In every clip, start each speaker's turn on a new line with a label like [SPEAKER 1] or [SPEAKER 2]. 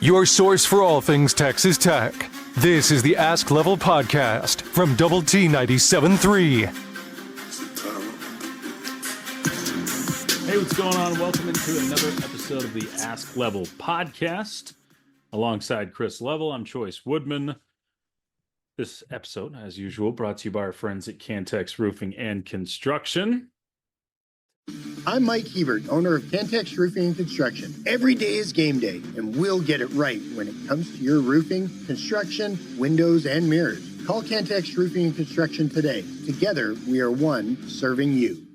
[SPEAKER 1] Your source for all things Texas Tech. This is the Ask Level podcast from Double T 97.3.
[SPEAKER 2] Hey, what's going on? Welcome into another episode of the Ask Level podcast. Alongside Chris Level, I'm Chois Woodman. This episode, as usual, brought to you by our friends at Cantex Roofing and Construction.
[SPEAKER 3] I'm Mike Hebert, owner of Cantex Roofing and Construction. Every day is game day, and we'll get it right when it comes to your roofing, construction, windows, and mirrors. Call Cantex Roofing and Construction today. Together, we are one serving you.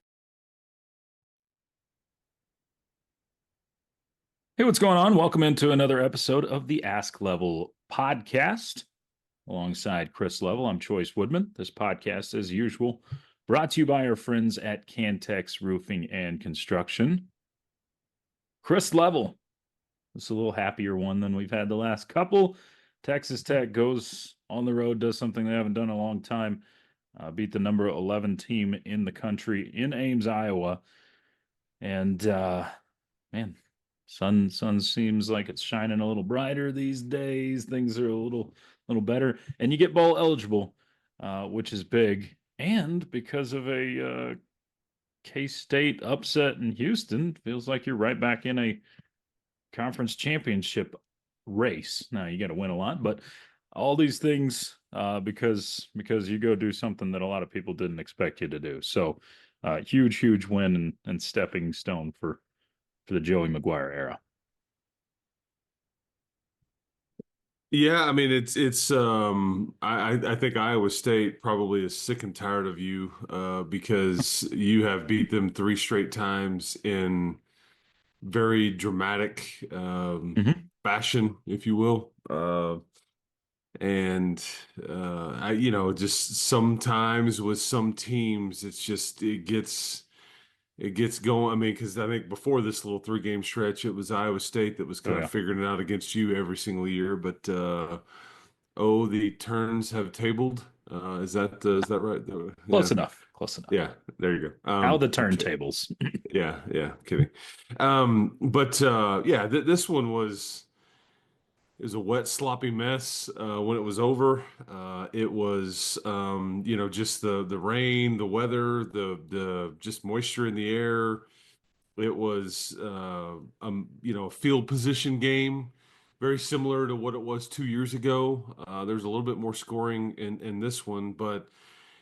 [SPEAKER 2] Hey, what's going on? Welcome into another episode of the Ask Level podcast. Alongside Chris Level, I'm Chois Woodman. This podcast, as usual, brought to you by our friends at Cantex Roofing and Construction. Chris Level. This is a little happier one than we've had the last couple. Texas Tech goes on the road, does something they haven't done in a long time. Beat the number 11 team in the country in Ames, Iowa. And, man, sun seems like it's shining a little brighter these days. Things are a little better. And you get bowl eligible, which is big. And because of a K-State upset in Houston, feels like you're right back in a conference championship race. Now, you got to win a lot, but all these things because you go do something that a lot of people didn't expect you to do. So, huge win and stepping stone for the Joey McGuire era.
[SPEAKER 4] Yeah, I mean I think Iowa State probably is sick and tired of you because you have beat them 3 straight times in very dramatic fashion, if you will. Just sometimes with some teams, it gets going. I mean, because I think before this little 3-game stretch, it was Iowa State that was kind of figuring it out against you every single year. But the turns have tabled. Is that right?
[SPEAKER 2] Close enough.
[SPEAKER 4] Yeah, there you go.
[SPEAKER 2] How the turntables.
[SPEAKER 4] Yeah, kidding. This one was a wet, sloppy mess when it was over. It was, just the rain, the weather, the just moisture in the air. It was, a field position game, very similar to what it was 2 years ago. There's a little bit more scoring in this one, but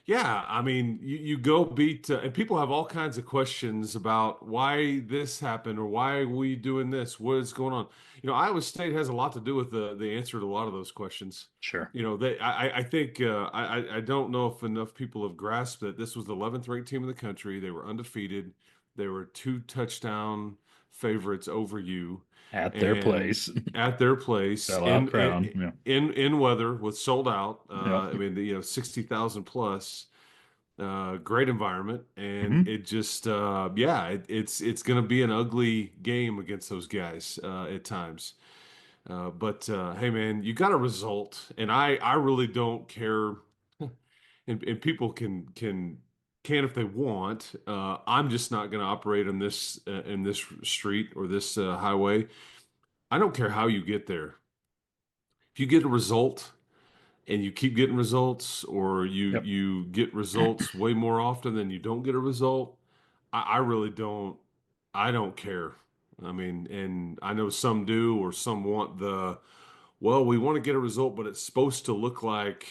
[SPEAKER 4] yeah, I mean, you go beat, and people have all kinds of questions about why this happened or why are we doing this? What is going on? Iowa State has a lot to do with the answer to a lot of those questions.
[SPEAKER 2] Sure.
[SPEAKER 4] I think I don't know if enough people have grasped that this was the 11th ranked team in the country. They were undefeated. They were 2 touchdown favorites over you.
[SPEAKER 2] At their place.
[SPEAKER 4] in weather with sold out. I mean, 60,000 plus. Great environment, and it just it's going to be an ugly game against those guys at times. But hey, man, you got a result, and I really don't care. And people can if they want. I'm just not going to operate in this street or this highway. I don't care how you get there. If you get a result and you keep getting results, or you get results way more often than you don't get a result, I really don't. I don't care. I mean, and I know some do, or some want we want to get a result, but it's supposed to look like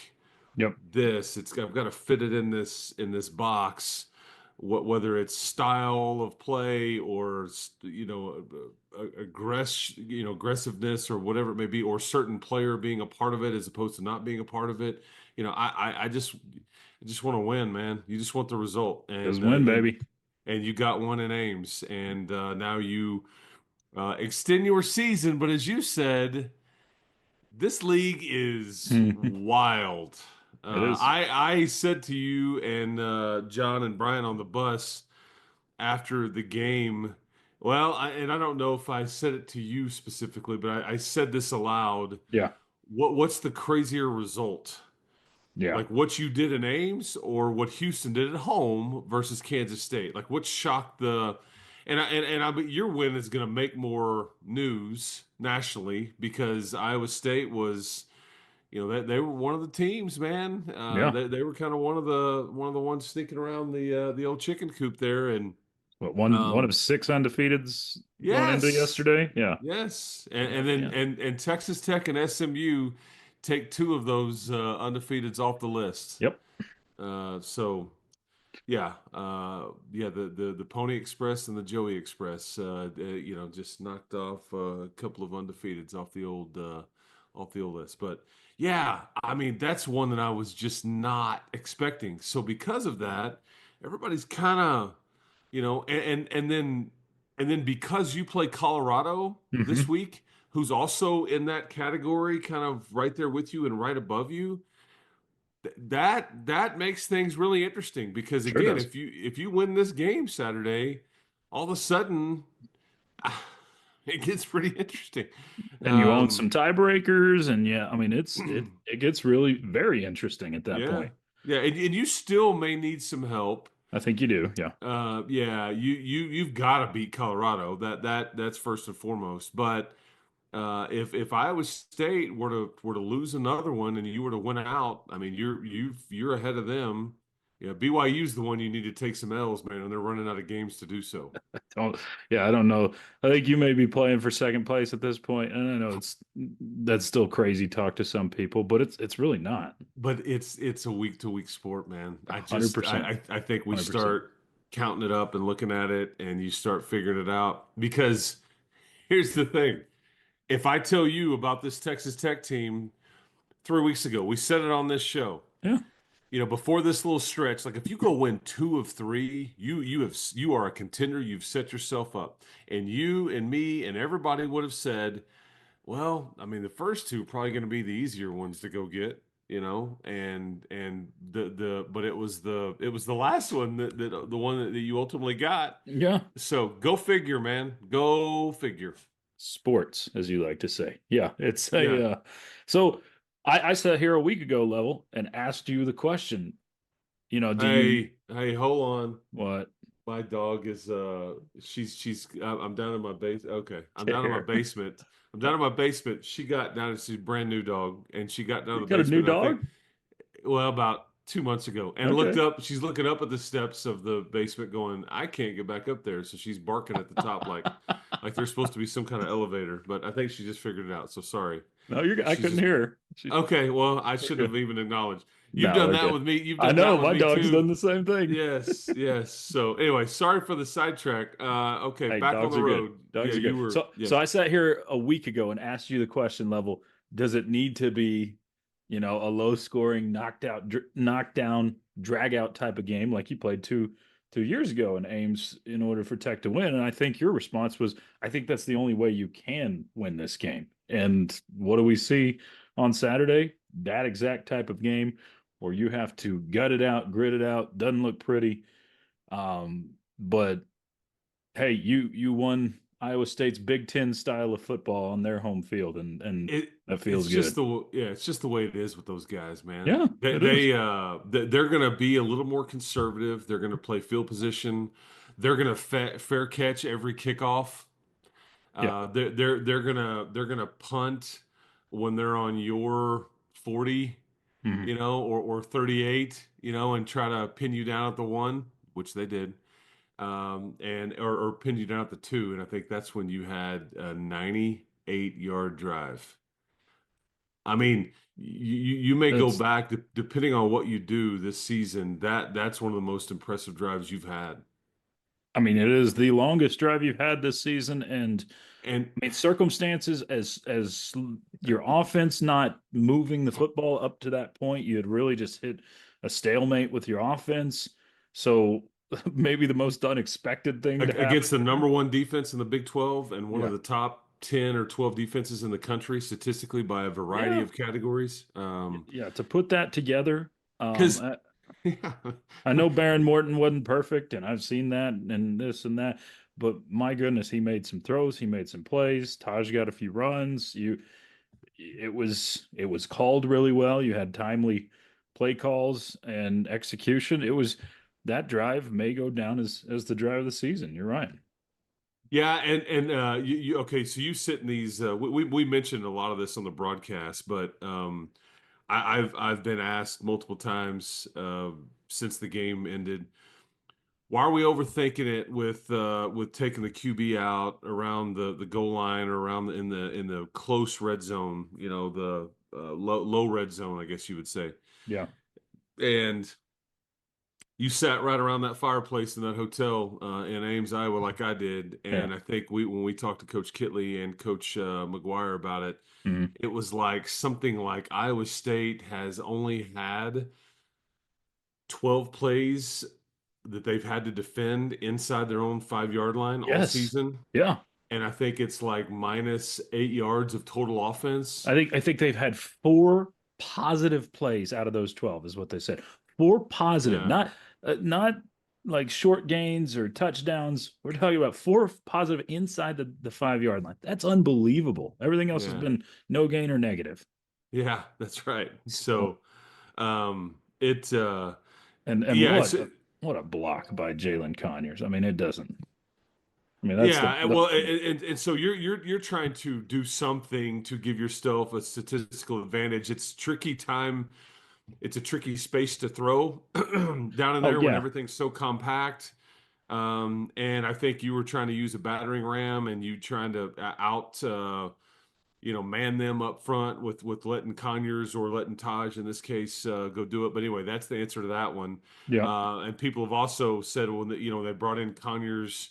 [SPEAKER 4] this. I've got to fit it in this box. Whether it's style of play or aggressiveness or whatever it may be, or certain player being a part of it as opposed to not being a part of it. I just want to win, man. You just want the result, and
[SPEAKER 2] just win, baby.
[SPEAKER 4] And you got one in Ames, and now you extend your season. But as you said, this league is wild. I said to you and John and Brian on the bus after the game, I don't know if I said it to you specifically, but I said this aloud.
[SPEAKER 2] Yeah.
[SPEAKER 4] What's the crazier result?
[SPEAKER 2] Yeah.
[SPEAKER 4] Like what you did in Ames or what Houston did at home versus Kansas State? Like what shocked Your win is going to make more news nationally because Iowa State was, they were one of the teams, man.
[SPEAKER 2] Yeah.
[SPEAKER 4] They were kind of one of the ones sneaking around the old chicken coop there, and
[SPEAKER 2] What, one of 6 undefeateds going into
[SPEAKER 4] yes,
[SPEAKER 2] yesterday? Yeah.
[SPEAKER 4] yes,
[SPEAKER 2] Oh,
[SPEAKER 4] and then
[SPEAKER 2] man.
[SPEAKER 4] and Texas Tech and SMU take 2 of those undefeateds off the list.
[SPEAKER 2] Yep.
[SPEAKER 4] So yeah, the Pony Express and the Joey Express, just knocked off a couple of undefeateds off the old list. But yeah, I mean that's one that I was just not expecting. So because of that, everybody's kind of, and then because you play Colorado this
[SPEAKER 2] Hmm.
[SPEAKER 4] week, who's also in that category, kind of right there with you and right above you, that makes things really interesting because
[SPEAKER 2] Sure
[SPEAKER 4] again,
[SPEAKER 2] does.
[SPEAKER 4] if you win this game Saturday, all of a sudden it gets pretty interesting.
[SPEAKER 2] And you own
[SPEAKER 4] Um,
[SPEAKER 2] some tiebreakers, and yeah, I mean it gets really very interesting at that
[SPEAKER 4] yeah,
[SPEAKER 2] point.
[SPEAKER 4] yeah, and you still may need some help.
[SPEAKER 2] I think you do. Yeah.
[SPEAKER 4] Yeah, you've got to beat Colorado. That's first and foremost. But if Iowa State were to lose another one and you were to win out, I mean you're ahead of them. Yeah, BYU's the one you need to take some L's, man, and they're running out of games to do so.
[SPEAKER 2] Don't, yeah, I don't know. I think you may be playing for second place at this point. And I know that's still crazy talk to some people, but it's really not.
[SPEAKER 4] But it's a week to week sport, man. I just
[SPEAKER 2] 100%.
[SPEAKER 4] I think we
[SPEAKER 2] 100%.
[SPEAKER 4] start counting it up and looking at it, and you start figuring it out because here's the thing. If I tell you about this Texas Tech team 3 weeks ago, we said it on this show.
[SPEAKER 2] Yeah.
[SPEAKER 4] Before this little stretch, like if you go win 2 of 3, you are a contender. You've set yourself up, and you and me and everybody would have said, well, I mean, the first 2 are probably going to be the easier ones to go get, and but it was the last one that the one that you ultimately got.
[SPEAKER 2] Yeah.
[SPEAKER 4] So go figure, man. Go figure.
[SPEAKER 2] Sports, as you like to say. Yeah. It's
[SPEAKER 4] Yeah.
[SPEAKER 2] a so I sat here a week ago, Level, and asked you the question, do you
[SPEAKER 4] Hey, hold on.
[SPEAKER 2] what
[SPEAKER 4] My dog is I'm down in my base. Okay. I'm down in my
[SPEAKER 2] care?
[SPEAKER 4] basement. I'm down in my basement. She got down. She's a brand new dog, and she got down
[SPEAKER 2] You
[SPEAKER 4] to the
[SPEAKER 2] got a new
[SPEAKER 4] basement. I think,
[SPEAKER 2] dog?
[SPEAKER 4] well, about 2 months ago, and looked
[SPEAKER 2] Okay.
[SPEAKER 4] up. She's looking up at the steps of the basement, going, "I can't get back up there." So she's barking at the top, like there's supposed to be some kind of elevator. But I think she just figured it out. So sorry.
[SPEAKER 2] No, I
[SPEAKER 4] She's
[SPEAKER 2] couldn't
[SPEAKER 4] just
[SPEAKER 2] hear her.
[SPEAKER 4] okay. Well, I
[SPEAKER 2] We're
[SPEAKER 4] shouldn't
[SPEAKER 2] good.
[SPEAKER 4] have even acknowledged. You've
[SPEAKER 2] No,
[SPEAKER 4] done
[SPEAKER 2] we're
[SPEAKER 4] that
[SPEAKER 2] good.
[SPEAKER 4] with me. You've
[SPEAKER 2] I
[SPEAKER 4] done that
[SPEAKER 2] know
[SPEAKER 4] with
[SPEAKER 2] my
[SPEAKER 4] me
[SPEAKER 2] dog's
[SPEAKER 4] too.
[SPEAKER 2] done the same thing.
[SPEAKER 4] Yes, yes. So anyway, sorry for the sidetrack. Okay,
[SPEAKER 2] Hey,
[SPEAKER 4] back on
[SPEAKER 2] dogs
[SPEAKER 4] the
[SPEAKER 2] are good.
[SPEAKER 4] road. Yeah,
[SPEAKER 2] Dogs are
[SPEAKER 4] you
[SPEAKER 2] good.
[SPEAKER 4] were.
[SPEAKER 2] So
[SPEAKER 4] Yes.
[SPEAKER 2] I sat here a week ago and asked you the question, Level, does it need to be, a low scoring knockdown drag out type of game like you played 2 years ago in Ames in order for Tech to win? And I think your response was, I think that's the only way you can win this game. And what do we see on Saturday? That exact type of game where you have to gut it out, grit it out, doesn't look pretty. But hey, you won Iowa State's Big Ten style of football on their home field, and
[SPEAKER 4] It
[SPEAKER 2] that
[SPEAKER 4] it's
[SPEAKER 2] feels
[SPEAKER 4] just
[SPEAKER 2] good.
[SPEAKER 4] it's just the way it is with those guys, man.
[SPEAKER 2] Yeah,
[SPEAKER 4] They
[SPEAKER 2] it is.
[SPEAKER 4] they they're gonna be a little more conservative. They're gonna play field position. They're gonna fair catch every kickoff.
[SPEAKER 2] Yeah.
[SPEAKER 4] They're gonna punt when they're on your 40,
[SPEAKER 2] Mhm.
[SPEAKER 4] or 38, and try to pin you down at the 1, which they did. And or pinned you down at the 2, and I think that's when you had a 98-yard drive. I mean, you may go
[SPEAKER 2] That's,
[SPEAKER 4] back depending on what you do this season. That's one of the most impressive drives you've had.
[SPEAKER 2] I mean, it is the longest drive you've had this season, and
[SPEAKER 4] And
[SPEAKER 2] I mean, circumstances as your offense not moving the football up to that point, you had really just hit a stalemate with your offense. So maybe the most unexpected thing to happen.
[SPEAKER 4] against the number 1 defense in the Big 12 and one of
[SPEAKER 2] Yeah.
[SPEAKER 4] the top 10 or 12 defenses in the country statistically by a variety
[SPEAKER 2] Yeah.
[SPEAKER 4] of categories.
[SPEAKER 2] Yeah. To put that together,
[SPEAKER 4] Because yeah,
[SPEAKER 2] I know Baron Morton wasn't perfect, and I've seen that and this and that, but my goodness, he made some throws, he made some plays. Taj got a few runs. It was called really well. You had timely play calls and execution. That drive may go down as the drive of the season. You're right.
[SPEAKER 4] Yeah, and you okay? So you sit in these. We mentioned a lot of this on the broadcast, but I've been asked multiple times since the game ended. Why are we overthinking it with taking the QB out around the goal line or around in the close red zone? You know, the low red zone, I guess you would say.
[SPEAKER 2] Yeah.
[SPEAKER 4] And you sat right around that fireplace in that hotel in Ames, Iowa, like I did.
[SPEAKER 2] Yeah.
[SPEAKER 4] And I think when we talked to Coach Kitley and Coach McGuire about it,
[SPEAKER 2] Mhm.
[SPEAKER 4] it was like something like Iowa State has only had 12 plays that they've had to defend inside their own 5 yard line all
[SPEAKER 2] Yes.
[SPEAKER 4] season.
[SPEAKER 2] Yeah.
[SPEAKER 4] And I think it's like -8 yards of total offense.
[SPEAKER 2] I think they've had 4 positive plays out of those 12 is what they said. 4 positive,
[SPEAKER 4] Yeah.
[SPEAKER 2] not like short gains or touchdowns. We're talking about 4 positive inside the 5 yard line. That's unbelievable. Everything else has
[SPEAKER 4] Yeah.
[SPEAKER 2] been no gain or negative.
[SPEAKER 4] Yeah, that's right.
[SPEAKER 2] So,
[SPEAKER 4] So it
[SPEAKER 2] and
[SPEAKER 4] yeah,
[SPEAKER 2] what a block by Jalen Conyers. I mean, it doesn't. I mean, that's
[SPEAKER 4] yeah,
[SPEAKER 2] the
[SPEAKER 4] well, and so you're trying to do something to give yourself a statistical advantage. It's tricky time. It's a tricky space to throw down in
[SPEAKER 2] oh
[SPEAKER 4] there when
[SPEAKER 2] yeah,
[SPEAKER 4] everything's so compact. And I think you were trying to use a battering ram, and you trying to man them up front with letting Conyers or letting Taj in this case go do it. But anyway, that's the answer to that one.
[SPEAKER 2] yeah,
[SPEAKER 4] And people have also said when they brought in Conyers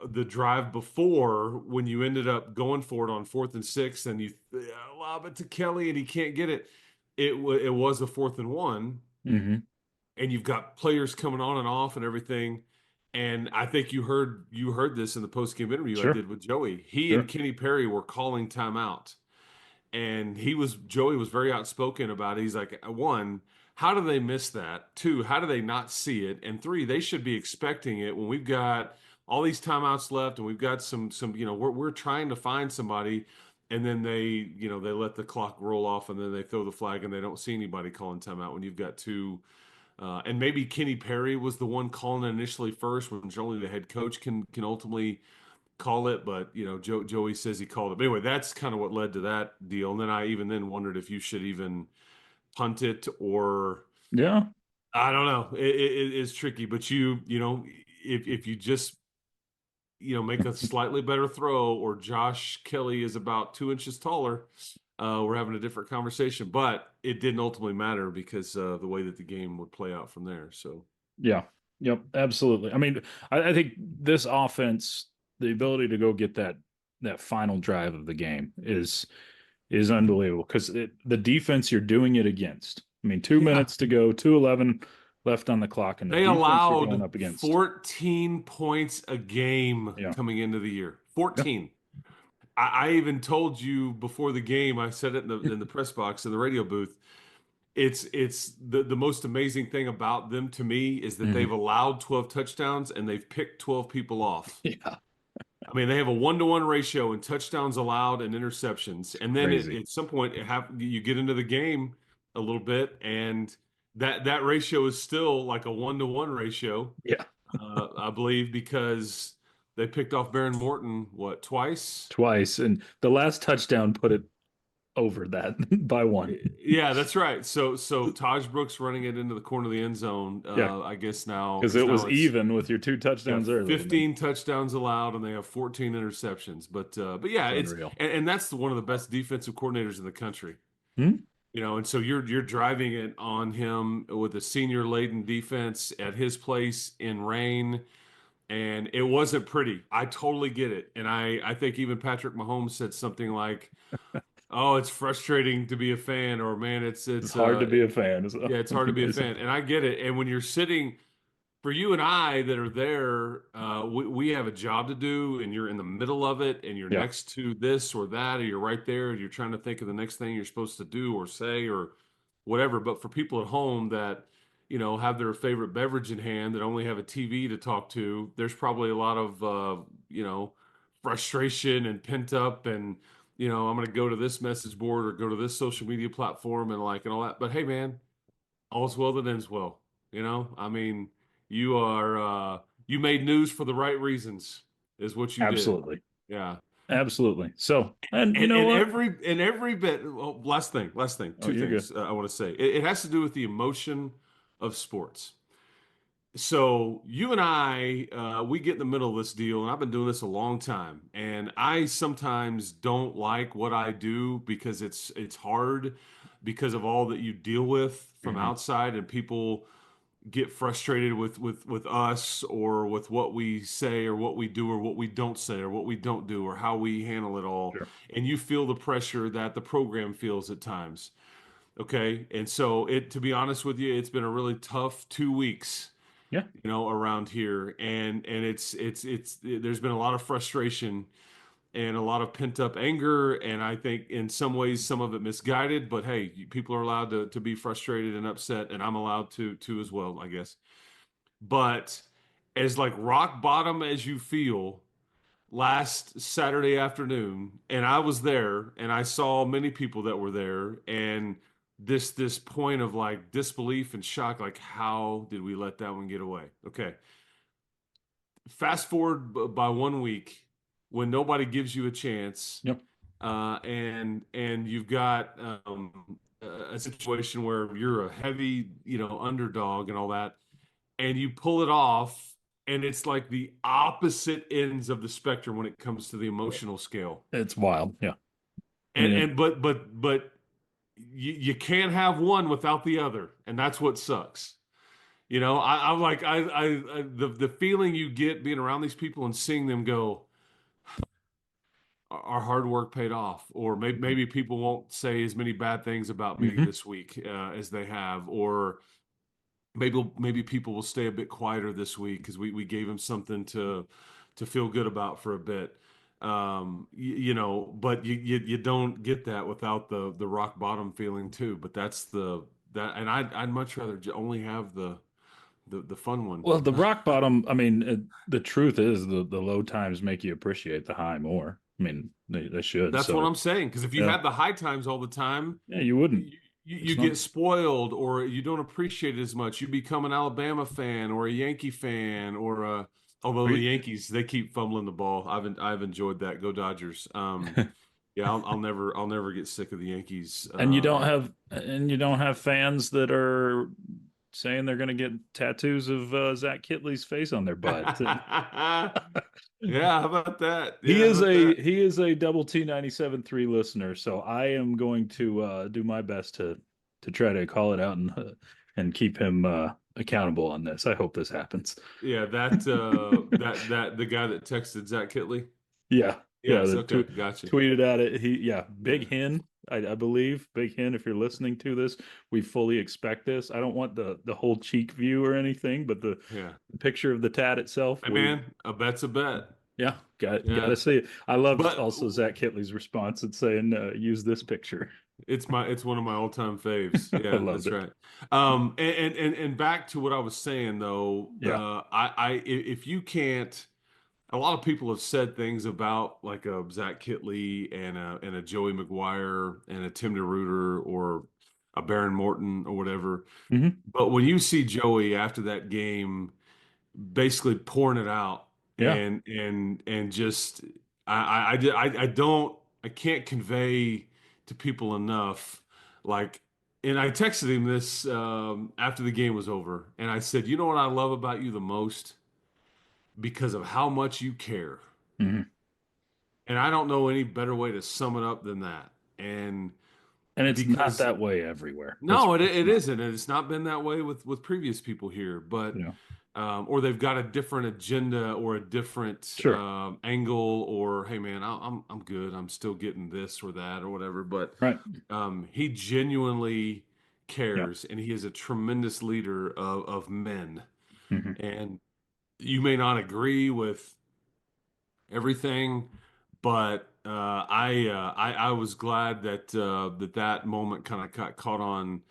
[SPEAKER 4] the drive before when you ended up going for it on 4th and 6 and you lob it to Kelly and he can't get it. It was a 4th and 1
[SPEAKER 2] hmm
[SPEAKER 4] and you've got players coming on and off and everything. And I think you heard this in the post game interview I
[SPEAKER 2] sure,
[SPEAKER 4] did with Joey. He and
[SPEAKER 2] sure,
[SPEAKER 4] Kenny Perry were calling timeout, and Joey was very outspoken about it. He's like, one, how do they miss that? Two, how do they not see it? And three, they should be expecting it when we've got all these timeouts left and we've got some we're trying to find somebody, and then they let the clock roll off and then they throw the flag and they don't see anybody calling timeout when you've got two. And maybe Kenny Perry was the one calling it initially first, when only the head coach can ultimately call it. But Joey says he called it. But anyway, that's kind of what led to that deal. And then I even then wondered if you should even punt it, or
[SPEAKER 2] yeah,
[SPEAKER 4] I don't know. It's tricky, but if you just make a slightly better throw, or Josh Kelly is about 2 inches taller, we're having a different conversation. But it didn't ultimately matter because the way that the game would play out from there. So
[SPEAKER 2] yeah, yep, absolutely. I mean, I think this offense, the ability to go get that final drive of the game is unbelievable because the defense you're doing it against. I mean, 2
[SPEAKER 4] yeah,
[SPEAKER 2] minutes to go, 2:11 left on the clock, and the
[SPEAKER 4] they
[SPEAKER 2] defense you're going
[SPEAKER 4] allowed
[SPEAKER 2] up against.
[SPEAKER 4] 14 points a game
[SPEAKER 2] Yeah,
[SPEAKER 4] coming into the year.
[SPEAKER 2] yeah,
[SPEAKER 4] 14. I even told you before the game. I said it in the press box in the radio booth. It's the most amazing thing about them to me is that
[SPEAKER 2] hmm
[SPEAKER 4] they've allowed 12 touchdowns and they've picked 12 people off.
[SPEAKER 2] yeah,
[SPEAKER 4] I mean, they have a 1-to-1 ratio in touchdowns allowed and interceptions. And then
[SPEAKER 2] crazy.
[SPEAKER 4] at some point, you get into the game a little bit, and that ratio is still like a 1-to-1 ratio,
[SPEAKER 2] Yeah,
[SPEAKER 4] I believe, because they picked off Baron Morton, what, twice?
[SPEAKER 2] twice, and the last touchdown put it over that by one.
[SPEAKER 4] Yeah, that's right. So Taj Brooks running it into the corner of the end zone.
[SPEAKER 2] Yeah,
[SPEAKER 4] I guess now
[SPEAKER 2] because
[SPEAKER 4] because
[SPEAKER 2] it was
[SPEAKER 4] now it's
[SPEAKER 2] even with your two touchdowns early. I mean,
[SPEAKER 4] 15 touchdowns allowed and they have 14 interceptions. But yeah,
[SPEAKER 2] it's
[SPEAKER 4] it's
[SPEAKER 2] unreal.
[SPEAKER 4] and that's one of the best defensive coordinators in the country.
[SPEAKER 2] Hmm?
[SPEAKER 4] And so you're driving it on him with a senior laden defense at his place in rain, and it wasn't pretty. I totally get it, and I think even Patrick Mahomes said something like, "Oh, it's frustrating to be a fan," or "Man, it's
[SPEAKER 2] It's
[SPEAKER 4] it's
[SPEAKER 2] hard to
[SPEAKER 4] uh
[SPEAKER 2] be a fan. It's
[SPEAKER 4] yeah, it's hard to be a
[SPEAKER 2] amazing.
[SPEAKER 4] fan," and I get it. And when you're sitting, for you and I that are there, we have a job to do, and you're in the middle of it, and you're
[SPEAKER 2] Yeah,
[SPEAKER 4] next to this or that, or you're right there, and you're trying to think of the next thing you're supposed to do or say or whatever. But for people at home that, have their favorite beverage in hand, that only have a TV to talk to, there's probably a lot of, frustration and pent up, and, I'm going to go to this message board or go to this social media platform and all that. But hey, man, all's well that ends well. I mean, you made news for the right reasons. is what you did.
[SPEAKER 2] Absolutely.
[SPEAKER 4] Yeah.
[SPEAKER 2] Absolutely. So, and you
[SPEAKER 4] And,
[SPEAKER 2] know
[SPEAKER 4] and
[SPEAKER 2] what?
[SPEAKER 4] every bit. Well, last thing,
[SPEAKER 2] Oh,
[SPEAKER 4] two
[SPEAKER 2] you're good.
[SPEAKER 4] things I want to say. It has to do with the emotion of sports. So you and I, we get in the middle of this deal, and I've been doing this a long time. And I sometimes don't like what I do because it's hard because of all that you deal with from
[SPEAKER 2] Mhm.
[SPEAKER 4] outside, and people get frustrated with us or with what we say or what we do or what we don't say or what we don't do or how we handle it all.
[SPEAKER 2] Sure.
[SPEAKER 4] And you feel the pressure that the program feels at times. Okay. And so to be honest with you, it's been a really tough 2 weeks,
[SPEAKER 2] Yeah.
[SPEAKER 4] around here. And there's been a lot of frustration and a lot of pent up anger. And I think in some ways, some of it misguided, but hey, people are allowed to be frustrated and upset, and I'm allowed to as well, I guess. But as like rock bottom as you feel last Saturday afternoon, and I was there and I saw many people that were there, and this point of like disbelief and shock, like how did we let that one get away? Okay. Fast forward by 1 week when nobody gives you a chance,
[SPEAKER 2] Yep.
[SPEAKER 4] and you've got a situation where you're a heavy, underdog and all that, and you pull it off, and it's like the opposite ends of the spectrum when it comes to the emotional scale.
[SPEAKER 2] It's wild. Yeah. I
[SPEAKER 4] And
[SPEAKER 2] mean,
[SPEAKER 4] and but you can't have one without the other, and that's what sucks. I'm like the feeling you get being around these people and seeing them go, our hard work paid off, or maybe people won't say as many bad things about me
[SPEAKER 2] mhm.
[SPEAKER 4] this week as they have, or maybe people will stay a bit quieter this week because we gave them something to feel good about for a bit. But you don't get that without the rock bottom feeling too. But and I'd much rather only have the fun one.
[SPEAKER 2] Well, the rock bottom, I mean, the truth is the low times make you appreciate the high more. I mean, they should.
[SPEAKER 4] That's what
[SPEAKER 2] So,
[SPEAKER 4] I'm saying. Because if you
[SPEAKER 2] yeah.
[SPEAKER 4] had the high times all the time,
[SPEAKER 2] Yeah, you wouldn't.
[SPEAKER 4] you
[SPEAKER 2] It's not
[SPEAKER 4] get spoiled, or you don't appreciate it as much. You become an Alabama fan or a Yankee fan, although the Yankees, they keep fumbling the ball. I've enjoyed that. Go Dodgers. Yeah, I'll never get sick of the Yankees.
[SPEAKER 2] and you don't have fans that are saying they're going to get tattoos of Zach Kitley's face on their butt.
[SPEAKER 4] Yeah, how about that?
[SPEAKER 2] He
[SPEAKER 4] Yeah, how
[SPEAKER 2] is
[SPEAKER 4] about that?
[SPEAKER 2] a double T 97.3 listener, so I am going to do my best to try to call it out and keep him accountable on this. I hope this happens.
[SPEAKER 4] Yeah, that the guy that texted Zach Kitley.
[SPEAKER 2] Yeah, yeah.
[SPEAKER 4] Yes, okay, gotcha.
[SPEAKER 2] Tweeted at it. Yeah, Big
[SPEAKER 4] Yeah,
[SPEAKER 2] Hen. I believe Big Hen. If you're listening to this, we fully expect this. I don't want the whole cheek view or anything, but the
[SPEAKER 4] yeah.
[SPEAKER 2] picture of the tat itself.
[SPEAKER 4] Hey man, a bet's a bet.
[SPEAKER 2] Yeah,
[SPEAKER 4] Yeah,
[SPEAKER 2] gotta see it. I loved
[SPEAKER 4] but
[SPEAKER 2] also Zach Kitley's response and saying, "Use this picture."
[SPEAKER 4] it's one of my all-time faves.
[SPEAKER 2] I
[SPEAKER 4] Yeah,
[SPEAKER 2] loved
[SPEAKER 4] that's
[SPEAKER 2] it.
[SPEAKER 4] right. And back to what I was saying though,
[SPEAKER 2] Yeah.
[SPEAKER 4] if you can't, a lot of people have said things about like a Zach Kitley and a Joey McGuire and a Tim DeRuyter or a Baron Morton or whatever.
[SPEAKER 2] Hmm.
[SPEAKER 4] But when you see Joey after that game basically pouring it out
[SPEAKER 2] Yeah.
[SPEAKER 4] and just I don't, I can't convey to people enough, like, and I texted him this after the game was over, and I said, you know what I love about you the most, because of how much you care,
[SPEAKER 2] Hmm.
[SPEAKER 4] and I don't know any better way to sum it up than that. And
[SPEAKER 2] And it's not
[SPEAKER 4] because
[SPEAKER 2] that way everywhere.
[SPEAKER 4] no, it
[SPEAKER 2] It's not.
[SPEAKER 4] isn't, and it's not been that way with previous people here, but
[SPEAKER 2] Yeah.
[SPEAKER 4] or they've got a different agenda or a different
[SPEAKER 2] Sure.
[SPEAKER 4] angle, or hey man, I'm good, I'm still getting this or that or whatever. But
[SPEAKER 2] Right.
[SPEAKER 4] he genuinely
[SPEAKER 2] Yeah.
[SPEAKER 4] cares, and he is a tremendous leader of men.
[SPEAKER 2] Hmm.
[SPEAKER 4] And you may not agree with everything, but I was glad that moment kind of got caught on.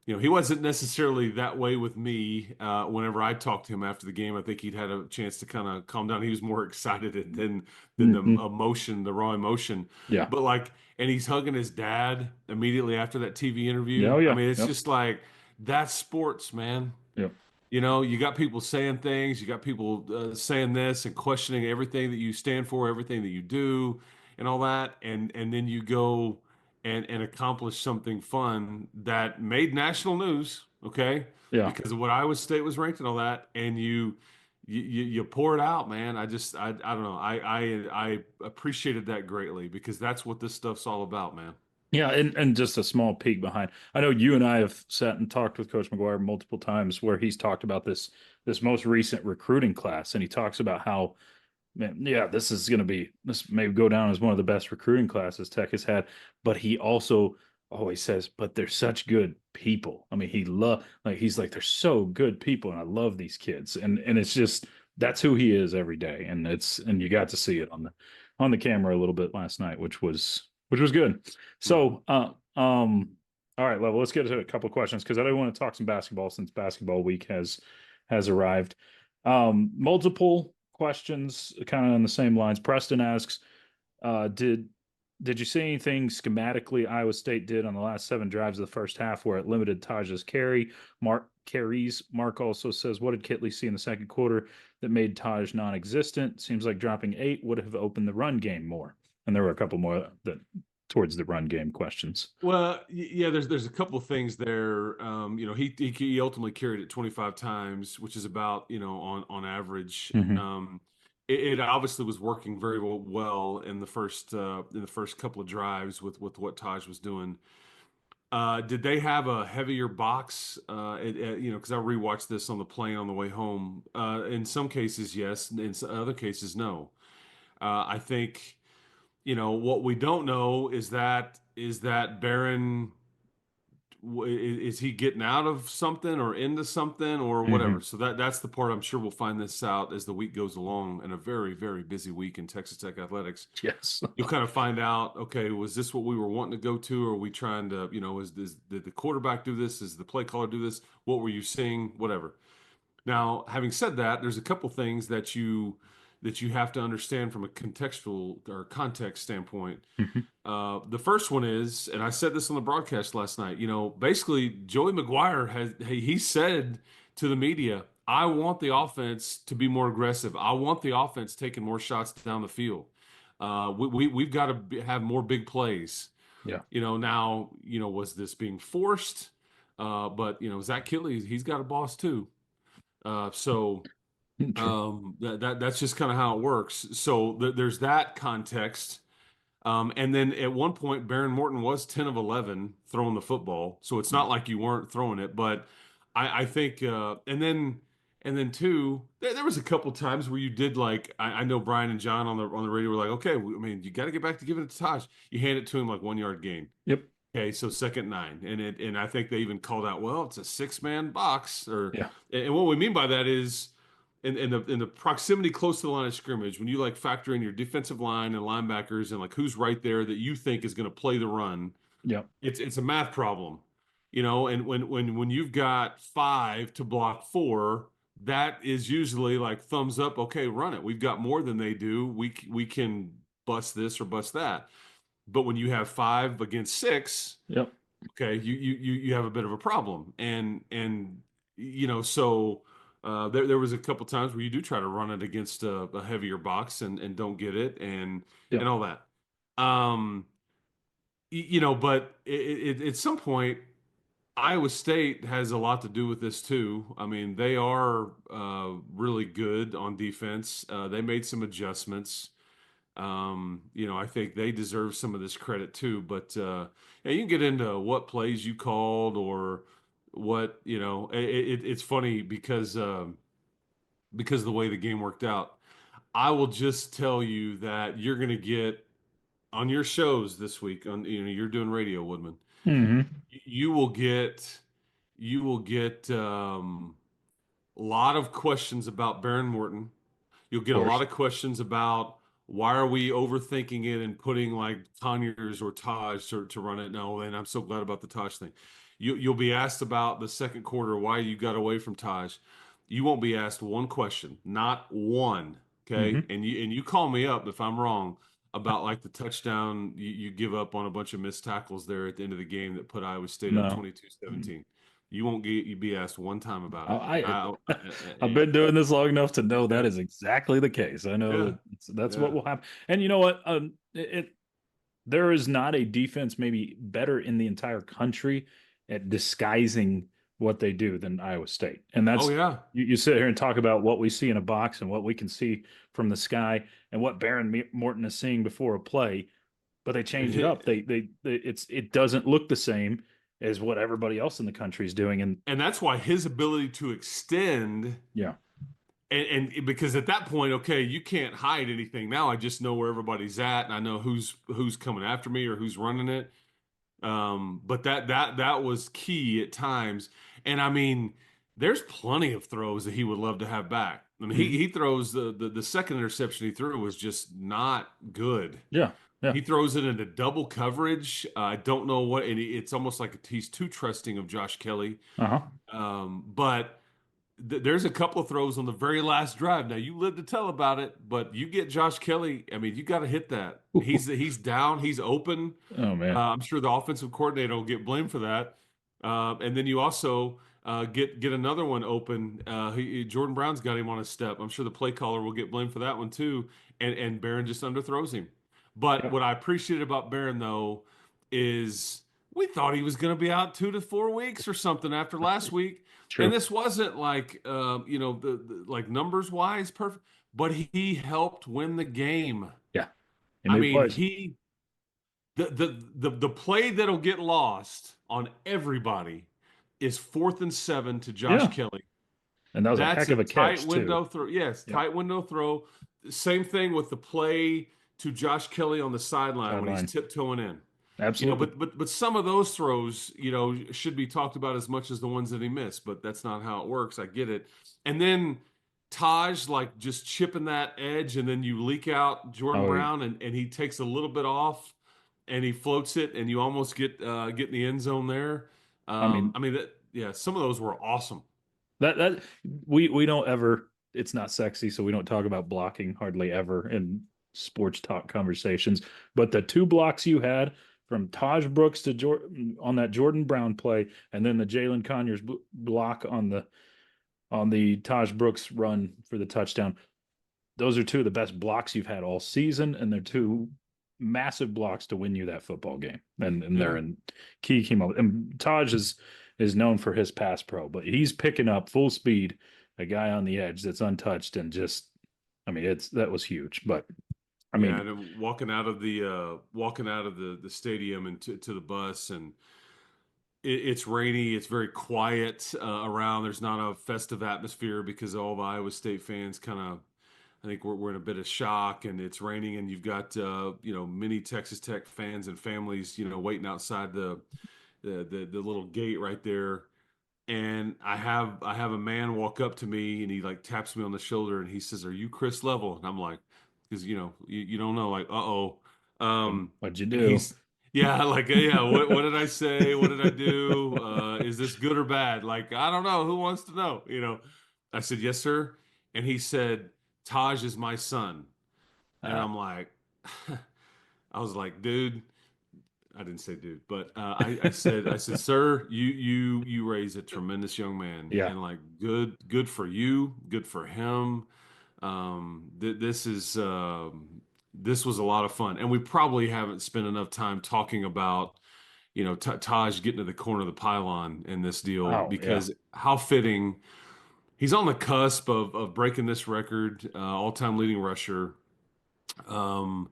[SPEAKER 4] He wasn't necessarily that way with me whenever I talked to him after the game. I think he'd had a chance to kind of calm down. He was more excited than the
[SPEAKER 2] Hmm.
[SPEAKER 4] emotion, the raw emotion.
[SPEAKER 2] Yeah.
[SPEAKER 4] But like, and he's hugging his dad immediately after that TV
[SPEAKER 2] Yeah.
[SPEAKER 4] interview.
[SPEAKER 2] Oh,
[SPEAKER 4] I
[SPEAKER 2] yeah.
[SPEAKER 4] mean, it's
[SPEAKER 2] Yep.
[SPEAKER 4] just like, that's sports, man.
[SPEAKER 2] Yep.
[SPEAKER 4] You got people saying things, you got people saying this and questioning everything that you stand for, everything that you do, and all that, and then you go and accomplish something fun that made national news, okay?
[SPEAKER 2] Yeah.
[SPEAKER 4] Because of what Iowa State was ranked and all that, and you pour it out, man. I don't know. I appreciated that greatly because that's what this stuff's all about, man.
[SPEAKER 2] Yeah, and just a small peek behind. I know you and I have sat and talked with Coach McGuire multiple times where he's talked about this most recent recruiting class, and he talks about how, man, yeah, this may go down as one of the best recruiting classes Tech has had, but he also always says, but they're such good people. I mean, he's like, they're so good people, and I love these kids, and it's just that's who he is every day, and you got to see it on the camera a little bit last night, which was good. So, all right, Level, let's get to a couple of questions because I do want to talk some basketball since basketball week has arrived. Multiple questions kind of on the same lines. Preston asks, did you see anything schematically Iowa State did on the last 7 drives of the first half where it limited Taj's carries? Mark also says, what did Kitley see in the second quarter that made Taj non-existent? Seems like dropping 8 would have opened the run game more. And there were a couple more that towards the run game questions.
[SPEAKER 4] Well, yeah, there's a couple of things there. He ultimately carried it 25 times, which is about, on average.
[SPEAKER 2] Mm-hmm.
[SPEAKER 4] It obviously was working very well in the first couple of drives with what Taj was doing. Did they have a heavier box? Because I rewatched this on the plane on the way home. In some cases, yes. In other cases, no. I think, what we don't know is that Barron, is he getting out of something or into something or
[SPEAKER 2] Mm-hmm.
[SPEAKER 4] whatever? So that's the part I'm sure we'll find this out as the week goes along, in a very, very busy week in Texas Tech athletics.
[SPEAKER 2] Yes.
[SPEAKER 4] You'll kind of find out, okay, was this what we were wanting to go to? Or are we trying to, did the quarterback do this? Is the play caller do this? What were you seeing? Whatever. Now, having said that, there's a couple things that you have to understand from a contextual or context standpoint.
[SPEAKER 2] Mm-hmm.
[SPEAKER 4] The first one is, and I said this on the broadcast last night, basically Joey McGuire he said to the media, I want the offense to be more aggressive. I want the offense taking more shots down the field. We've got to have more big plays.
[SPEAKER 2] Yeah.
[SPEAKER 4] Now, was this being forced? But Zach Kitley, he's got a boss too. So that's just kind of how it works. So there's that context. And then at one point, Baron Morton was 10 of 11 throwing the football. So it's not like you weren't throwing it. But I think, and then two, there was a couple times where you did, like, I know Brian and John on the radio were like, okay, I mean, you got to get back to giving it to Taj. You hand it to him like 1 yard gain.
[SPEAKER 2] Yep.
[SPEAKER 4] Okay, so 2nd 9, and I think they even called out, well, it's a 6-man box,
[SPEAKER 2] Yeah.
[SPEAKER 4] and what we mean by that is in the proximity close to the line of scrimmage, when you like factor in your defensive line and linebackers and like who's right there that you think is going to play the run,
[SPEAKER 2] Yep.
[SPEAKER 4] it's a math problem, and when you've got 5 to block 4, that is usually like thumbs up, okay, run it. We've got more than they do. We can bust this or bust that. But when you have 5 against 6,
[SPEAKER 2] Yep.
[SPEAKER 4] okay, you have a bit of a problem, and so there was a couple times where you do try to run it against a heavier box and don't get it and
[SPEAKER 2] Yep.
[SPEAKER 4] all that. But at some point, Iowa State has a lot to do with this too. I mean, they are really good on defense. They made some adjustments. I think they deserve some of this credit too. But yeah, you can get into what plays you called or what it's funny because of the way the game worked out. I will just tell you that you're going to get on your shows this week. You're doing radio, Woodman.
[SPEAKER 2] Mm-hmm.
[SPEAKER 4] You will get a lot of questions about Baron Morton. You'll
[SPEAKER 2] Of
[SPEAKER 4] get a lot
[SPEAKER 2] course.
[SPEAKER 4] of questions about why are we overthinking it and putting like Conyers or Taj to run it. No, and I'm so glad about the Taj thing. You'll be asked about the second quarter, why you got away from Taj. You won't be asked one question, not one. Okay,
[SPEAKER 2] Mm-hmm.
[SPEAKER 4] and you call me up if I'm wrong about like the touchdown you give up on a bunch of missed tackles there at the end of the game that put Iowa State up
[SPEAKER 2] No.
[SPEAKER 4] 22-17. You won't be asked one time about
[SPEAKER 2] Oh,
[SPEAKER 4] it.
[SPEAKER 2] I've been doing this long enough to know that is exactly the case. I know
[SPEAKER 4] Yeah,
[SPEAKER 2] that's what
[SPEAKER 4] yeah.
[SPEAKER 2] will happen. And you know what? There is not a defense maybe better in the entire country at disguising what they do than Iowa State. And
[SPEAKER 4] Oh
[SPEAKER 2] that's
[SPEAKER 4] yeah.
[SPEAKER 2] you sit here and talk about what we see in a box and what we can see from the sky and what Baron Morton is seeing before a play, but they change it up. It doesn't look the same as what everybody else in the country is doing. And
[SPEAKER 4] And that's why his ability to extend
[SPEAKER 2] yeah,
[SPEAKER 4] and because at that point, okay, you can't hide anything. Now I just know where everybody's at and I know who's coming after me or who's running it. But that was key at times. And I mean, there's plenty of throws that he would love to have back. I mean,
[SPEAKER 2] Mhm.
[SPEAKER 4] he throws the second interception he threw was just not good.
[SPEAKER 2] Yeah, yeah.
[SPEAKER 4] He throws it into double coverage. I don't know what, and it's almost like he's too trusting of Josh Kelly.
[SPEAKER 2] Uh-huh.
[SPEAKER 4] But there's a couple of throws on the very last drive. Now you live to tell about it, but you get Josh Kelly. I mean, you got to hit that. He's down. He's open.
[SPEAKER 2] Oh man.
[SPEAKER 4] I'm sure the offensive coordinator will get blamed for that. And then you also get another one open. Jordan Brown's got him on a step. I'm sure the play caller will get blamed for that one too. And Barron just underthrows him. But
[SPEAKER 2] Yeah.
[SPEAKER 4] what I appreciated about Barron though is we thought he was going to be out 2 to 4 weeks or something after last week.
[SPEAKER 2] True.
[SPEAKER 4] And this wasn't like the like numbers wise perfect, but he helped win the game.
[SPEAKER 2] Yeah. He
[SPEAKER 4] I
[SPEAKER 2] made
[SPEAKER 4] mean,
[SPEAKER 2] plays.
[SPEAKER 4] the play that'll get lost on everybody is 4th and 7 to Josh
[SPEAKER 2] Yeah.
[SPEAKER 4] Kelly.
[SPEAKER 2] And that was a
[SPEAKER 4] That's
[SPEAKER 2] heck
[SPEAKER 4] a
[SPEAKER 2] of a
[SPEAKER 4] tight
[SPEAKER 2] catch too.
[SPEAKER 4] window throw. Yes,
[SPEAKER 2] Yeah.
[SPEAKER 4] tight window throw. Same thing with the play to Josh Kelly on the sideline when he's
[SPEAKER 2] Sideline.
[SPEAKER 4] tiptoeing in.
[SPEAKER 2] Absolutely.
[SPEAKER 4] But some of those throws, should be talked about as much as the ones that he missed, but that's not how it works. I get it. And then Taj like just chipping that edge and then you leak out Jordan
[SPEAKER 2] Oh,
[SPEAKER 4] Brown and he takes a little bit off and he floats it and you almost get in the end zone there.
[SPEAKER 2] I mean,
[SPEAKER 4] Some of those were awesome.
[SPEAKER 2] that we don't ever, it's not sexy, so we don't talk about blocking hardly ever in sports talk conversations. But the two blocks you had from Taj Brooks to Jordan on that Jordan Brown play, and then the Jalen Conyers block on the Taj Brooks run for the touchdown. Those are two of the best blocks you've had all season, and they're two massive blocks to win you that football game. And they're in key moments. And Taj is known for his pass pro, but he's picking up full speed a guy on the edge that's untouched and just, I mean, that was huge. But I mean,
[SPEAKER 4] and walking out of the stadium and to the bus and it's rainy. It's very quiet around. There's not a festive atmosphere because all the Iowa State fans kind of, I think we're in a bit of shock, and it's raining, and you've got many Texas Tech fans and families waiting outside the little gate right there. And I have a man walk up to me and he like taps me on the shoulder and he says, "Are you Chris Level?" And I'm like, because you don't know, like, uh-oh.
[SPEAKER 2] what'd you
[SPEAKER 4] And
[SPEAKER 2] do?
[SPEAKER 4] he's yeah, like yeah, what did I say? What did I do? Is this good or bad? Like, I don't know. Who wants to know? I said, "Yes, sir." And he said, "Taj is my son." And I'm like, I was like, dude. I didn't say dude, but I said, sir, you raise a tremendous young man,
[SPEAKER 2] Yeah.
[SPEAKER 4] and like good for you, good for him. This was a lot of fun, and we probably haven't spent enough time talking about Taj getting to the corner of the pylon in this deal
[SPEAKER 2] Oh, yeah.
[SPEAKER 4] because how fitting. He's on the cusp of breaking this record, all-time leading rusher. Um,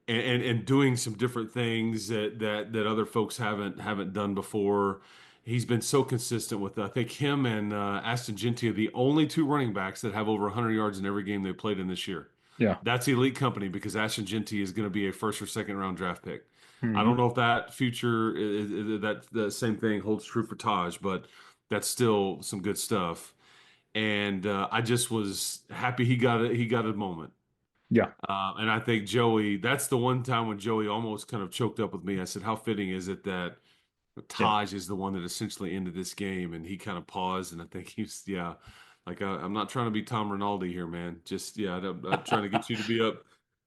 [SPEAKER 4] and doing some different things that other folks haven't done before. He's been so consistent with it. I think him and Aston Genty are the only two running backs that have over 100 yards in every game they played in this year.
[SPEAKER 2] Yeah.
[SPEAKER 4] That's elite company because Aston Genty is going to be a first or second round draft pick. I don't
[SPEAKER 2] Mhm.
[SPEAKER 4] know if that future that the same thing holds true for Taj, but that's still some good stuff. And I just was happy he got a moment.
[SPEAKER 2] Yeah.
[SPEAKER 4] And I think Joey, that's the one time when Joey almost kind of choked up with me. I said, how fitting is it that
[SPEAKER 2] Yeah.
[SPEAKER 4] Taj is the one that essentially ended this game? And he kind of paused. And I think he's, I'm not trying to be Tom Rinaldi here, man. Just, I'm trying to get you to be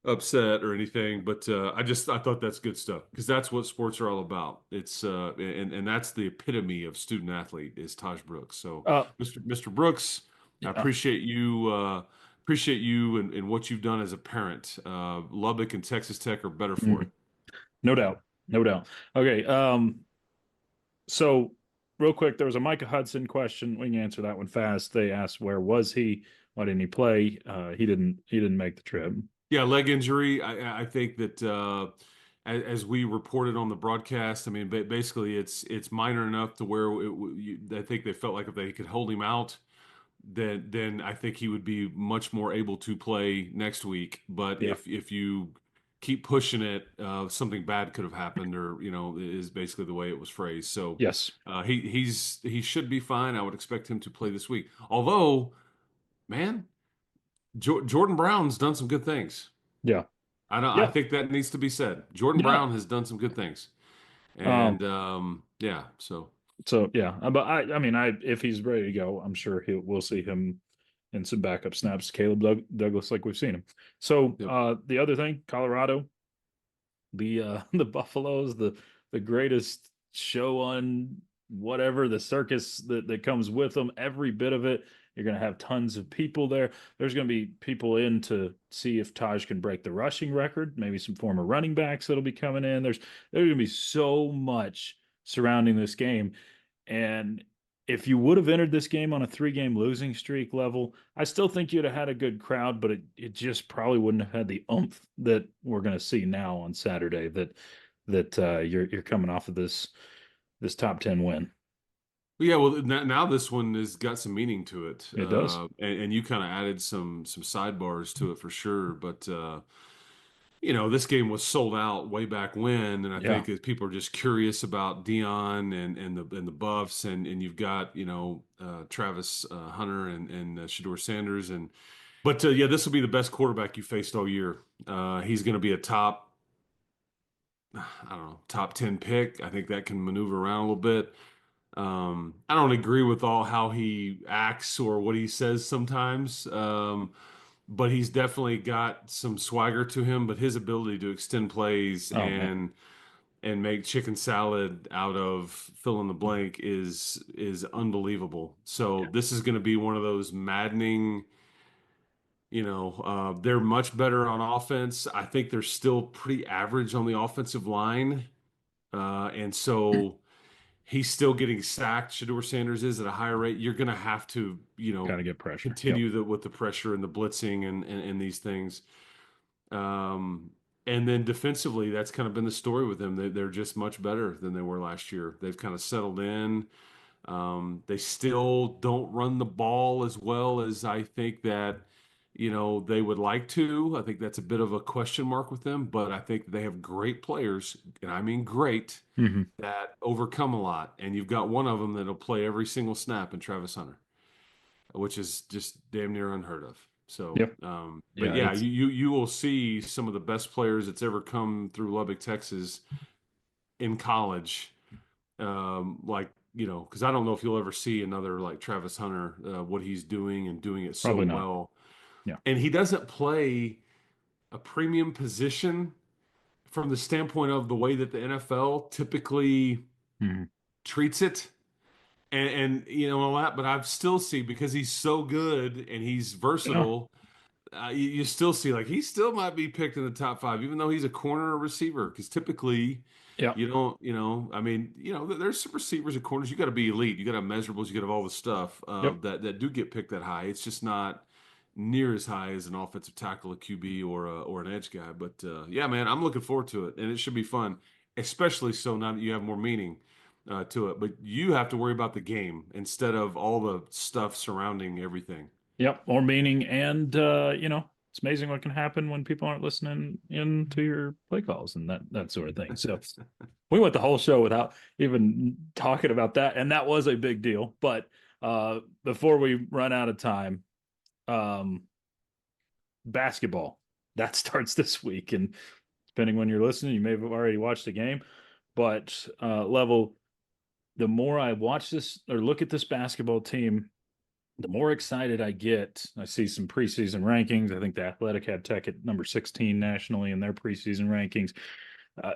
[SPEAKER 4] upset or anything, but I thought that's good stuff because that's what sports are all about. It's and that's the epitome of student athlete is Taj Brooks. So Mr. Brooks, I
[SPEAKER 2] yeah.
[SPEAKER 4] appreciate you and what you've done as a parent. Lubbock and Texas Tech are better for it.
[SPEAKER 2] No doubt. No doubt. Okay. So real quick, there was a Micah Hudson question. We can answer that one fast. They asked where was he? Why didn't he play? He didn't make the trip.
[SPEAKER 4] Yeah, leg injury. I think that as we reported on the broadcast, I mean, basically it's minor enough to where I think they felt like if they could hold him out, then I think he would be much more able to play next week. But
[SPEAKER 2] Yeah.
[SPEAKER 4] if you keep pushing it, something bad could have happened, or is basically the way it was phrased. So
[SPEAKER 2] Yes.
[SPEAKER 4] he should be fine. I would expect him to play this week. Although, man, Jordan Brown's done some good things.
[SPEAKER 2] Yeah.
[SPEAKER 4] I
[SPEAKER 2] Yeah.
[SPEAKER 4] think that needs to be said. Jordan
[SPEAKER 2] Yeah.
[SPEAKER 4] Brown has done some good things,
[SPEAKER 2] Um,
[SPEAKER 4] and yeah. So
[SPEAKER 2] so yeah, but I mean, if he's ready to go, I'm sure we'll see him in some backup snaps. Caleb Douglas, like we've seen him. So
[SPEAKER 4] yep.
[SPEAKER 2] the other thing, Colorado, the Buffaloes, the greatest show on whatever the circus that comes with them, every bit of it. You're going to have tons of people there. There's going to be people in to see if Taj can break the rushing record. Maybe some former running backs that'll be coming in. There's going to be so much surrounding this game, and if you would have entered this game on a 3-game losing streak level, I still think you'd have had a good crowd, but it just probably wouldn't have had the oomph that we're going to see now on Saturday. That you're coming off of this top 10 win.
[SPEAKER 4] Yeah, well, now this one has got some meaning to it.
[SPEAKER 2] It does.
[SPEAKER 4] And you kind of added some sidebars to it for sure. But this game was sold out way back when, and I
[SPEAKER 2] Yeah.
[SPEAKER 4] think that people are just curious about Deion and the Buffs, and you've got Travis Hunter and Shador Sanders, but yeah, this will be the best quarterback you faced all year. He's going to be a top, I don't know, top 10 pick. I think that can maneuver around a little bit. I don't agree with all how he acts or what he says sometimes, but he's definitely got some swagger to him. But his ability to extend plays and make chicken salad out of fill in the blank is unbelievable. So this is going to be one of those maddening. They're much better on offense. I think they're still pretty average on the offensive line, and so he's still getting sacked. Shador Sanders is at a higher rate. You're going to have to,
[SPEAKER 2] Got to get pressure.
[SPEAKER 4] continue with the pressure and the blitzing and these things. And then defensively, that's kind of been the story with them. They're just much better than they were last year. They've kind of settled in. They still don't run the ball as well as I think that, they would like to. I think that's a bit of a question mark with them, but I think they have great players, and I mean great, that overcome a lot. And you've got one of them that'll play every single snap in Travis Hunter, which is just damn near unheard of. So, but yeah, you will see some of the best players that's ever come through Lubbock, Texas, in college. Because I don't know if you'll ever see another like Travis Hunter, what he's doing and doing it so
[SPEAKER 2] Probably not.
[SPEAKER 4] well.
[SPEAKER 2] Yeah.
[SPEAKER 4] And he doesn't play a premium position from the standpoint of the way that the NFL typically treats it. And all that, but I still see, because he's so good and he's versatile, you still see like he still might be picked in the top 5, even though he's a corner or receiver. Because typically, you don't, I mean, there's some receivers and corners. You got to be elite. You got to have measurables. You got to have all the stuff that do get picked that high. It's just not near as high as an offensive tackle, a QB, or an edge guy. But yeah, man, I'm looking forward to it, and it should be fun, especially so now that you have more meaning to it. But you have to worry about the game instead of all the stuff surrounding everything.
[SPEAKER 2] Yep, more meaning, and it's amazing what can happen when people aren't listening in to your play calls and that sort of thing. So we went the whole show without even talking about that, and that was a big deal. But before we run out of time, basketball that starts this week, and depending when you're listening, you may have already watched the game. But Level, the more I watch this or look at this basketball team, the more excited I get. I see some preseason rankings. I think the Athletic had Tech at number 16 nationally in their preseason rankings.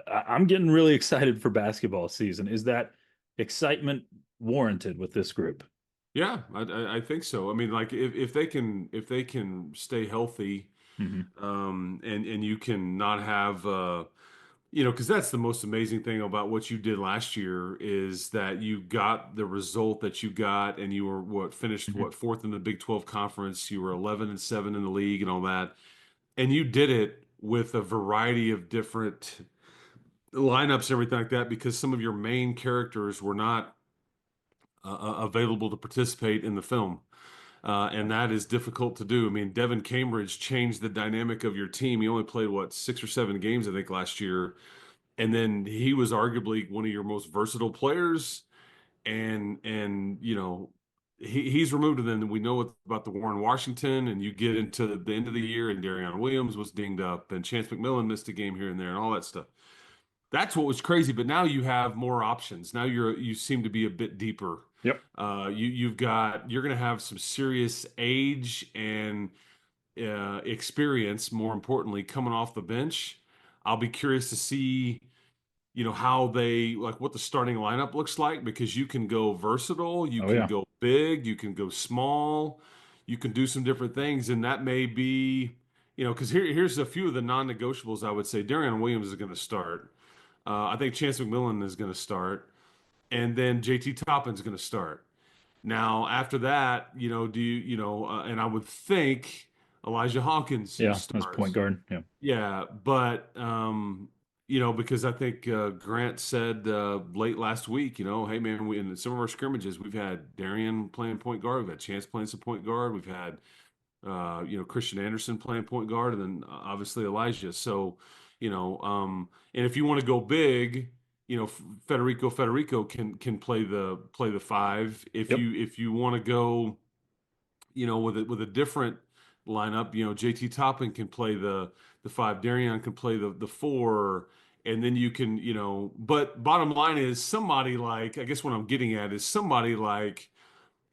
[SPEAKER 2] I'm getting really excited for basketball season. Is that excitement warranted with this group?
[SPEAKER 4] Yeah, I think so. I mean, like if they can stay healthy, and you can not have because that's the most amazing thing about what you did last year is that you got the result that you got, and you were finished fourth in the Big 12 conference. You were 11-7 in the league and all that, and you did it with a variety of different lineups and everything like that because some of your main characters were not available to participate in the film. And that is difficult to do. I mean, Devin Cambridge changed the dynamic of your team. He only played, what, 6 or 7 games, I think, last year. And then he was arguably one of your most versatile players. And he's removed. And then we know about the Warren Washington, and you get into the end of the year, and Darion Williams was dinged up, and Chance McMillan missed a game here and there, and all that stuff. That's what was crazy. But now you have more options. Now you seem to be a bit deeper.
[SPEAKER 2] Yep.
[SPEAKER 4] You're going to have some serious age and experience, more importantly, coming off the bench. I'll be curious to see, how what the starting lineup looks like, because you can go versatile, you can go big, you can go small, you can do some different things, and that may be, because here's a few of the non-negotiables. I would say Darion Williams is going to start. I think Chance McMillan is going to start, and then JT Toppin's going to start. Now, after that, and I would think Elijah Hawkins starts.
[SPEAKER 2] As point guard. Yeah.
[SPEAKER 4] Yeah, but because I think Grant said late last week, hey man, in some of our scrimmages we've had Darian playing point guard, we've had Chance playing some point guard, we've had Christian Anderson playing point guard, and then obviously Elijah. So, and if you want to go big, Federico can play the five. If you want to go, with a different lineup, JT Toppin can play the five, Darion can play the four, and then you can, but bottom line is somebody like, I guess what I'm getting at is somebody like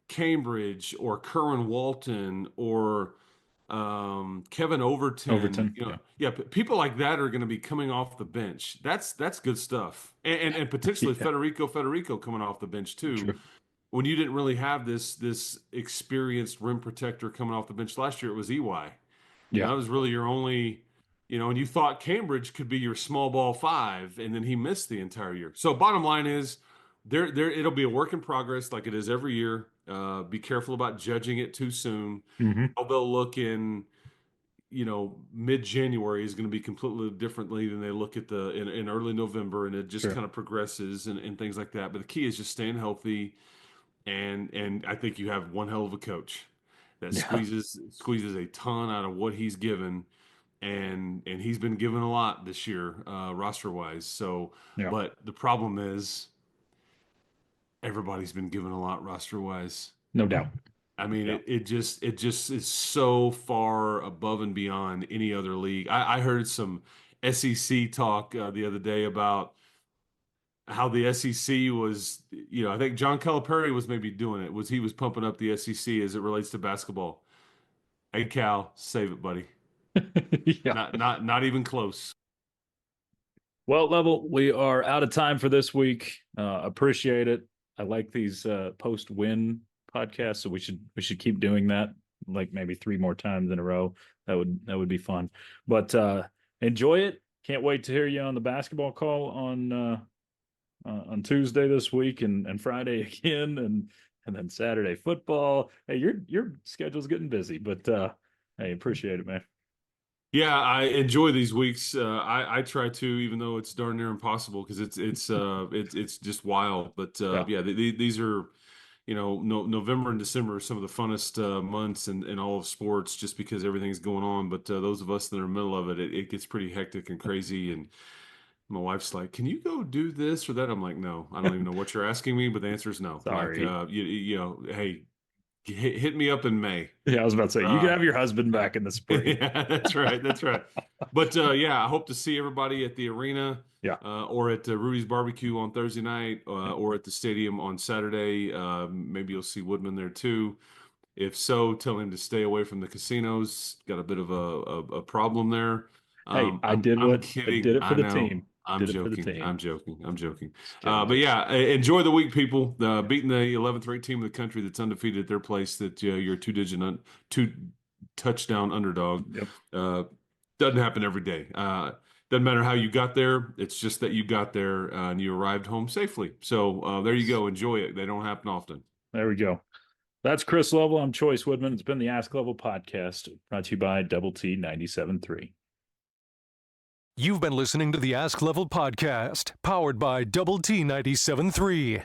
[SPEAKER 4] Cambridge or Kerwin Walton or Kevin Overton, people like that are going to be coming off the bench. That's good stuff, and potentially Federico coming off the bench too.
[SPEAKER 2] True.
[SPEAKER 4] When you didn't really have this experienced rim protector coming off the bench last year, it was EY. That was really your only, and you thought Cambridge could be your small ball five, and then he missed the entire year. So bottom line is, there it'll be a work in progress like it is every year. Be careful about judging it too soon. How they'll look in, mid-January is going to be completely differently than they look at in early November, and it just kind of progresses and things like that. But the key is just staying healthy, and I think you have one hell of a coach that squeezes a ton out of what he's given, and he's been given a lot this year, roster wise. So, but the problem is, everybody's been given a lot roster wise.
[SPEAKER 2] No doubt.
[SPEAKER 4] I mean, it just is so far above and beyond any other league. I heard some SEC talk the other day about how the SEC was, I think John Calipari was maybe doing it, he was pumping up the SEC as it relates to basketball. Hey Cal, save it, buddy. Not even close.
[SPEAKER 2] Well, Level, we are out of time for this week. Appreciate it. I like these post-win podcasts, so we should keep doing that, like maybe 3 more times in a row. That would be fun. But enjoy it. Can't wait to hear you on the basketball call on Tuesday this week, and Friday again, and then Saturday football. Hey, your schedule's getting busy, but hey, appreciate it, man.
[SPEAKER 4] Yeah, I enjoy these weeks. I try to, even though it's darn near impossible because it's just wild. But these are, November and December are some of the funnest months in all of sports, just because everything's going on. But those of us that are in the middle of it, it gets pretty hectic and crazy. And my wife's like, "Can you go do this or that?" I'm like, "No, I don't even know what you're asking me," but the answer is no.
[SPEAKER 2] Sorry.
[SPEAKER 4] Like, hey, hit me up in May.
[SPEAKER 2] Yeah, I was about to say, you can have your husband back in the spring.
[SPEAKER 4] Yeah, that's right. But I hope to see everybody at the arena, or at Rudy's Barbecue on Thursday night, or at the stadium on Saturday. Maybe you'll see Woodman there too. If so, tell him to stay away from the casinos. Got a bit of a problem there.
[SPEAKER 2] Hey, I'm kidding.
[SPEAKER 4] I
[SPEAKER 2] did it for the
[SPEAKER 4] know.
[SPEAKER 2] team.
[SPEAKER 4] I'm
[SPEAKER 2] did
[SPEAKER 4] joking.
[SPEAKER 2] It for the team.
[SPEAKER 4] I'm joking. I'm joking. But yeah, enjoy the week, people. Beating the 11th ranked team in the country that's undefeated at their place. That you're a two touchdown underdog.
[SPEAKER 2] Yep.
[SPEAKER 4] Doesn't happen every day. Doesn't matter how you got there. It's just that you got there and you arrived home safely. So there you go. Enjoy it. They don't happen often.
[SPEAKER 2] There we go. That's Chris Level. I'm Chois Woodman. It's been the Ask Level podcast, brought to you by Double T 97.3.
[SPEAKER 1] You've been listening to the Ask Level podcast, powered by Double T 97.3.